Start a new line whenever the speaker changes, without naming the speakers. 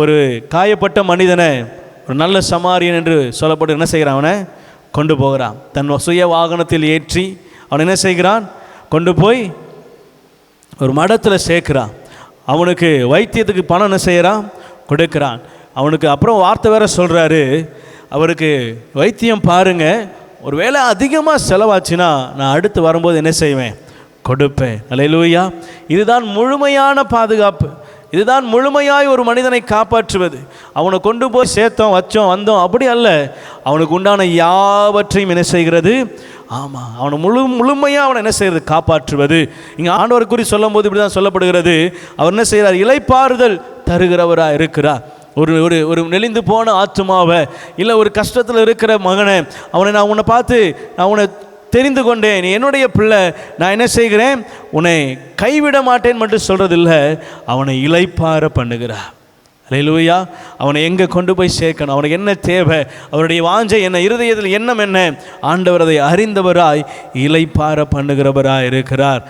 ஒரு காயப்பட்ட மனிதனை ஒரு நல்ல சமாரியன் என்று சொல்லப்பட்டு என்ன செய்கிறான்? அவனை கொண்டு போகிறான். தன் சுய வாகனத்தில் ஏற்றி அவன் என்ன செய்கிறான்? கொண்டு போய் ஒரு மடத்தில் சேர்க்கிறான். அவனுக்கு வைத்தியத்துக்கு பணம் என்ன செய்கிறான்? கொடுக்கிறான். அவனுக்கு அப்புறம் வார்த்தை வேற சொல்கிறாரு, அவருக்கு வைத்தியம் பாருங்க, ஒரு வேளை அதிகமாக செலவாச்சுன்னா நான் அடுத்து வரும்போது என்ன செய்வேன்? கொடுப்பேன். அல்லேலூயா. இதுதான் முழுமையான பாதுகாப்பு. இதுதான் முழுமையாய் ஒரு மனிதனை காப்பாற்றுவது. அவனை கொண்டு போய் சேர்த்தோம், வச்சோம், வந்தோம், அப்படி அல்ல. அவனுக்கு உண்டான யாவற்றையும் என்ன செய்கிறது? ஆமாம், அவனை முழுமையாக அவனை என்ன செய்கிறது? காப்பாற்றுவது. இங்கே ஆண்டவர் குறி சொல்லும் போது இப்படி தான் சொல்லப்படுகிறது. அவர் என்ன செய்கிறார்? இளைப்பாறுதல் தருகிறவராக இருக்கிறார். ஒரு ஒரு ஒரு நெளிந்து போன ஆத்துமாவை, இல்லை ஒரு கஷ்டத்தில் இருக்கிற மகனை, நான் உன்னை பார்த்து நான் உன்னை தெரிந்து கொண்டேன், நீ என்னுடைய பிள்ளை, நான் என்ன செய்கிறேன்? உன்னை கைவிட மாட்டேன் மட்டும் சொல்கிறதில்லை, அவனை இளைப்பாற பண்ணுகிறார். அல்லேலூயா. அவனை எங்கே கொண்டு போய் சேர்க்கணும், அவனுக்கு என்ன தேவை, அவருடைய வாஞ்சை என்ன, இருதயத்தில் எண்ணம் என்ன, ஆண்டவர் அதை அறிந்தவராய் இளைப்பாற பண்ணுகிறவராய் இருக்கிறார்.